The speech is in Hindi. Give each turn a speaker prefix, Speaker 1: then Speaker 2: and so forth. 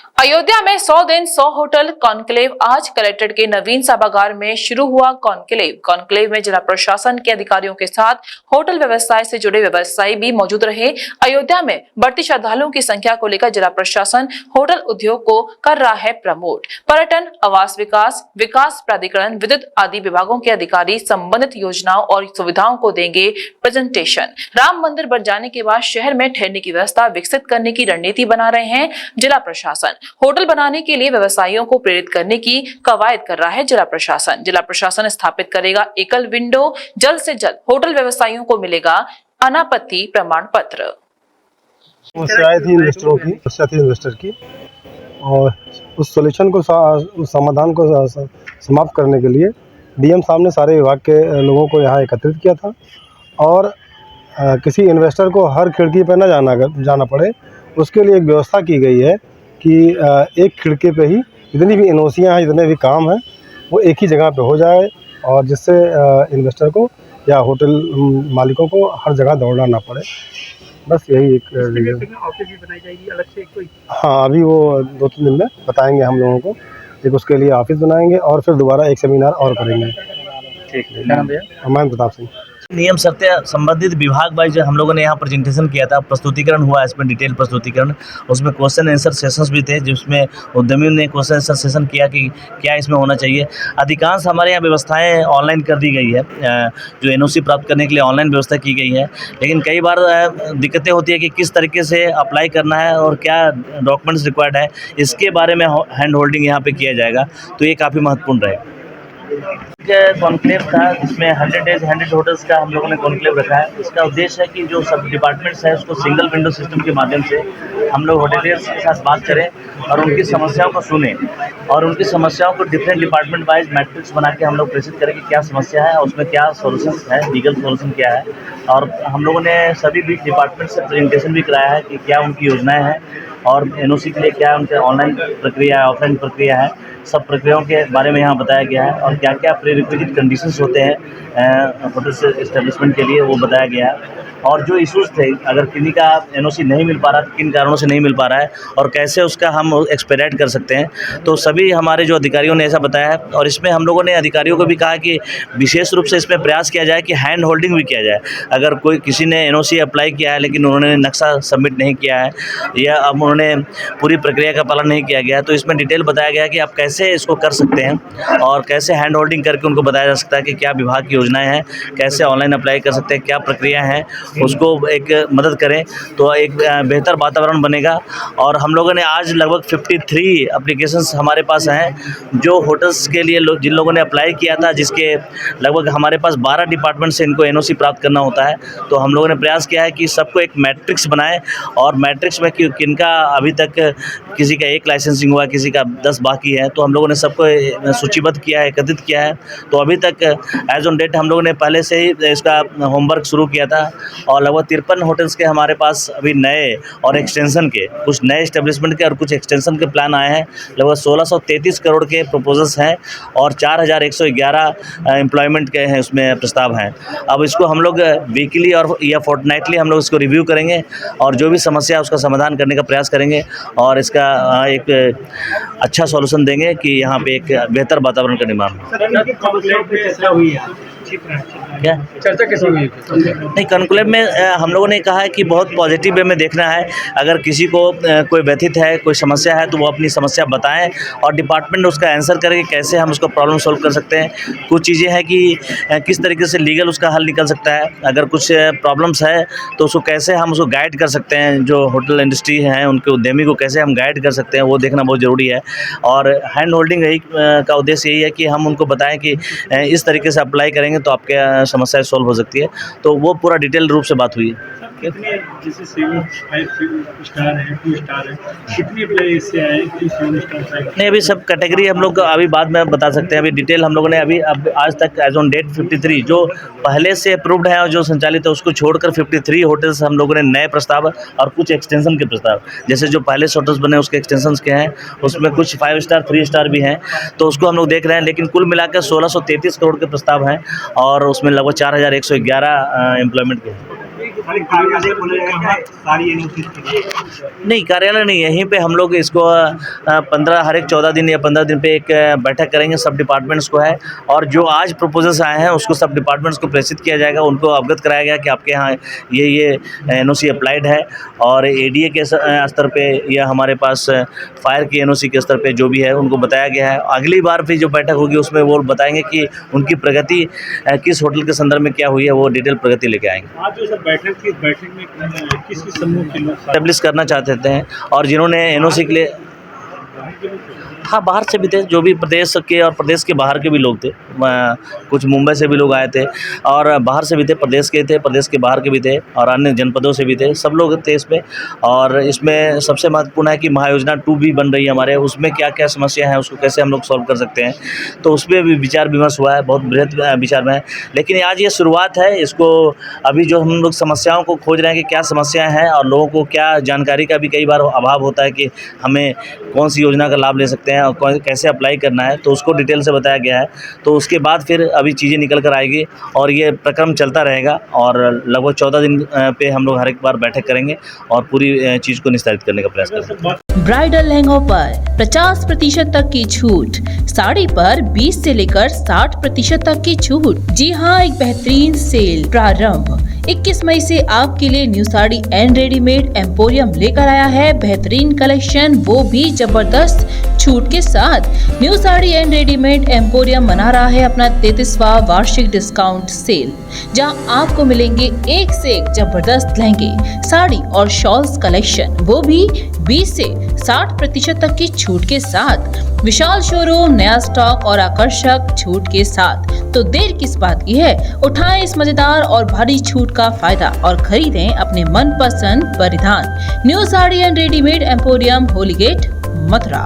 Speaker 1: अयोध्या में 100 दिन 100 होटल कॉन्क्लेव। आज कलेक्ट्रेट के नवीन सभागार में शुरू हुआ कॉन्क्लेव में जिला प्रशासन के अधिकारियों के साथ होटल व्यवसाय से जुड़े व्यवसायी भी मौजूद रहे। अयोध्या में बढ़ती श्रद्धालुओं की संख्या को लेकर जिला प्रशासन होटल उद्योग को कर रहा है प्रमोट। पर्यटन, आवास विकास प्राधिकरण, विद्युत आदि विभागों के अधिकारी संबंधित योजनाओं और सुविधाओं को देंगे प्रेजेंटेशन। राम मंदिर बन जाने के बाद शहर में ठहरने की व्यवस्था विकसित करने की रणनीति बना रहे हैं जिला प्रशासन। होटल बनाने के लिए व्यवसायियों को प्रेरित करने की कवायद कर रहा है जिला प्रशासन स्थापित करेगा एकल विंडो। जल्द से जल्द होटल व्यवसायियों को मिलेगा अनापत्ति प्रमाण पत्र।
Speaker 2: समस्याएं थी इन्वेस्टर की और उस सॉल्यूशन को उस समाधान को समाप्त करने के लिए डीएम साहब ने सारे विभाग के लोगों को यहाँ एकत्रित किया था और किसी इन्वेस्टर को हर खिड़की पर न जाना पड़े, उसके लिए एक व्यवस्था की गई है कि एक खिड़की पे ही जितनी भी एनओसियाँ हैं, जितने भी काम हैं, वो एक ही जगह पे हो जाए और जिससे इन्वेस्टर को या होटल मालिकों को हर जगह दौड़ना ना पड़े। बस यही एक
Speaker 3: ऑफिस भी बनाई जाएगी अलग से कोई?
Speaker 2: हाँ, अभी वो 2-3 दिन में बताएंगे हम लोगों को। एक उसके लिए ऑफिस बनाएंगे और फिर दोबारा एक सेमिनार और करेंगे।
Speaker 3: ठीक है, क्या नाम भैया?
Speaker 2: महेंद्र प्रताप सिंह।
Speaker 4: नियम सत्य संबंधित विभाग वाइज हम लोगों ने यहाँ प्रेजेंटेशन किया था, प्रस्तुतिकरण हुआ, इसमें डिटेल प्रस्तुतिकरण, उसमें क्वेश्चन आंसर सेशंस भी थे जिसमें उद्यमियों ने क्वेश्चन आंसर सेशन किया कि क्या इसमें होना चाहिए। अधिकांश हमारे यहाँ व्यवस्थाएं ऑनलाइन कर दी गई है, जो एनओसी प्राप्त करने के लिए ऑनलाइन व्यवस्था की गई है, लेकिन कई बार दिक्कतें होती है कि किस तरीके से अप्लाई करना है और क्या डॉक्यूमेंट्स रिक्वायर्ड है, इसके बारे में हैंड होल्डिंग यहाँ पर किया जाएगा, तो ये काफ़ी महत्वपूर्ण रहेगा। कॉन्क्लेव था जिसमें 100 डेज 100 होटल्स का हम लोगों ने कॉन्क्लेव रखा है। इसका उद्देश्य है कि जो सब डिपार्टमेंट्स है उसको सिंगल विंडो सिस्टम के माध्यम से हम लोग होटलियर्स के साथ बात करें और उनकी समस्याओं को सुने और उनकी समस्याओं को डिफरेंट डिपार्टमेंट वाइज मैट्रिक्स बना के हम लोग प्रेषित करें कि क्या समस्या है, उसमें क्या सोल्यूशन है, लीगल सोल्यूशन क्या है। और हम लोगों ने सभी भी डिपार्टमेंट से प्रेजेंटेशन भी कराया है कि क्या उनकी योजनाएँ हैं और एनओसी के लिए क्या उनके ऑनलाइन प्रक्रिया है, ऑफलाइन प्रक्रिया है, सब प्रक्रियाओं के बारे में यहाँ बताया गया है और क्या क्या प्रीरिक्विजिट कंडीशंस होते हैं होटल एस्टेब्लिशमेंट के लिए वो बताया गया है। और जो इश्यूज़ थे, अगर किसी का एनओसी नहीं मिल पा रहा, किन कारणों से नहीं मिल पा रहा है और कैसे उसका हम एक्सपेडाइट कर सकते हैं, तो सभी हमारे जो अधिकारियों ने ऐसा बताया है। और इसमें हम लोगों ने अधिकारियों को भी कहा कि विशेष रूप से इसमें प्रयास किया जाए कि हैंड होल्डिंग भी किया जाए। अगर कोई किसी ने एनओसी अप्लाई किया है लेकिन उन्होंने नक्शा सबमिट नहीं किया है या अब उन्होंने पूरी प्रक्रिया का पालन नहीं किया गया, तो इसमें डिटेल बताया गया कि आप कैसे इसको कर सकते हैं और कैसे हैंड होल्डिंग करके उनको बताया जा सकता है कि क्या विभाग की योजनाएं हैं, कैसे ऑनलाइन अप्लाई कर सकते हैं, क्या प्रक्रिया है, उसको एक मदद करें तो एक बेहतर वातावरण बनेगा। और हम लोगों ने आज लगभग 53 एप्लीकेशंस हमारे पास हैं जो होटल्स के लिए जिन लोगों ने अप्लाई किया था, जिसके लगभग हमारे पास 12 डिपार्टमेंट से इनको एनओसी प्राप्त करना होता है। तो हम लोगों ने प्रयास किया है कि सबको एक मैट्रिक्स बनाएं और मैट्रिक्स में किनका अभी तक किसी का 1 लाइसेंसिंग हुआ, किसी का 10 बाकी है, तो हम लोगों ने सबको सूचीबद्ध किया है, एकत्रित किया है। तो अभी तक एज ऑन डेट हम लोगों ने पहले से ही इसका होमवर्क शुरू किया था और लगभग 53 होटल्स के हमारे पास अभी नए और एक्सटेंशन के, कुछ नए एस्टेब्लिशमेंट के और कुछ एक्सटेंशन के प्लान आए हैं। लगभग 1633 करोड़ के प्रपोजल्स हैं और 4111 एम्प्लॉयमेंट के हैं, उसमें प्रस्ताव हैं। अब इसको हम लोग वीकली और या फोर्टनाइटली हम लोग इसको रिव्यू करेंगे और जो भी समस्या है उसका समाधान करने का प्रयास करेंगे और इसका एक अच्छा सॉल्यूशन देंगे कि यहाँ पे एक बेहतर वातावरण का निर्माण हो। क्या
Speaker 3: चर्चा कैसे हुई?
Speaker 4: नहीं, कॉन्क्लेव में हम लोगों ने कहा है कि बहुत पॉजिटिव वे में देखना है। अगर किसी को कोई व्यथित है, कोई समस्या है, तो वो अपनी समस्या बताएं और डिपार्टमेंट उसका आंसर करें कि कैसे हम उसको प्रॉब्लम सॉल्व कर सकते हैं। कुछ चीज़ें हैं कि किस तरीके से लीगल उसका हल निकल सकता है। अगर कुछ प्रॉब्लम्स है तो उसको कैसे हम उसको गाइड कर सकते हैं, जो होटल इंडस्ट्री हैं उनके उद्यमी को कैसे हम गाइड कर सकते हैं, वो देखना बहुत ज़रूरी है। और हैंड होल्डिंग यही का उद्देश्य यही है कि हम उनको बताएं कि इस तरीके से अप्लाई करेंगे तो आपके समस्याएं सॉल्व हो सकती है। तो वो पूरा डिटेल रूप से बात हुई है।
Speaker 3: कितने जैसे 5 स्टार है, 2 स्टार है, कितने प्लेस से आए, 7 स्टार?
Speaker 4: नहीं, अभी सब कैटेगरी हम लोग अभी बाद में बता सकते हैं। अभी डिटेल हम लोगों ने अभी अब आज तक एज ऑन डेट 53 जो पहले से अप्रूव्ड है और जो संचालित है उसको छोड़कर 53 होटल्स हम लोगों ने नए प्रस्ताव और कुछ एक्सटेंशन के प्रस्ताव, जैसे जो पहले से होटल्स बने उसके एक्सटेंशन के हैं, उसमें कुछ 5 स्टार 3 स्टार भी हैं, तो उसको हम लोग देख रहे हैं। लेकिन कुल मिलाकर 1633 करोड़ के प्रस्ताव हैं और उसमें लगभग 4111 एम्प्लॉयमेंट के हैं। नहीं, कार्यालय नहीं, यहीं पे हम लोग इसको 15 हर एक 14 दिन या 15 दिन पे एक बैठक करेंगे, सब डिपार्टमेंट्स को है, और जो आज प्रपोजल्स आए हैं उसको सब डिपार्टमेंट्स को प्रेषित किया जाएगा, उनको अवगत कराया गया कि आपके यहाँ ये एनओसी अप्लाइड है, और एडीए के स्तर पे या हमारे पास फायर की एनओसी के स्तर पे जो भी है उनको बताया गया है। अगली बार फिर जो बैठक होगी उसमें वो बताएंगे कि उनकी प्रगति किस होटल के संदर्भ में क्या हुई है, वो डिटेल प्रगति लेके आएंगे।
Speaker 3: आज जो सर बैठक थी, बैठक में किस समूह के लोग
Speaker 4: एस्टेब्लिश करना चाहते थे, और जिन्होंने एनओसी के लिए, हाँ, बाहर से भी थे, जो भी प्रदेश के और प्रदेश के बाहर के भी लोग थे, कुछ मुंबई से भी लोग आए थे, और बाहर से भी थे, प्रदेश के थे, प्रदेश के बाहर के भी थे, और अन्य जनपदों से भी थे, सब लोग थे इसमें। और इसमें सबसे महत्वपूर्ण है कि महायोजना 2 भी बन रही है हमारे, उसमें क्या क्या समस्या है, उसको कैसे हम लोग सॉल्व कर सकते हैं, तो उस पर भी विचार विमर्श हुआ है, बहुत बृहद विचार में है। लेकिन आज ये शुरुआत है, इसको अभी जो हम लोग समस्याओं को खोज रहे हैं कि क्या समस्याएँ हैं, और लोगों को क्या जानकारी का भी कई बार अभाव होता है कि हमें कौन सी योजना का लाभ ले सकते हैं और कैसे अप्लाई करना है, तो उसको डिटेल से बताया गया है। तो उसके बाद फिर अभी चीज़ें निकल कर आएगी, और ये प्रक्रम चलता रहेगा, और लगभग 14 दिन पे हम लोग हर एक बार बैठक करेंगे और पूरी चीज़ को निस्तारित करने का प्रयास करेंगे।
Speaker 5: ब्राइडल लहंगों पर 50% तक की छूट, साड़ी पर 20 से लेकर 60% तक की छूट। जी हाँ, एक बेहतरीन सेल प्रारंभ 21 मई से आपके लिए new sari and readymade emporium लेकर आया है बेहतरीन कलेक्शन, वो भी जबरदस्त छूट के साथ। New sari and readymade emporium मना रहा है अपना 33वां वार्षिक डिस्काउंट सेल, जहां आपको मिलेंगे एक से एक जबरदस्त लहंगे, साड़ी और शॉल्स कलेक्शन, वो भी 20 से 60% तक की छूट के साथ। विशाल शोरूम, नया स्टॉक और आकर्षक छूट के साथ। तो देर किस बात की है, उठाएं इस मजेदार और भारी छूट का फायदा और खरीदें अपने मनपसंद परिधान। New sari and readymade emporium, Holi Gate, Mathura.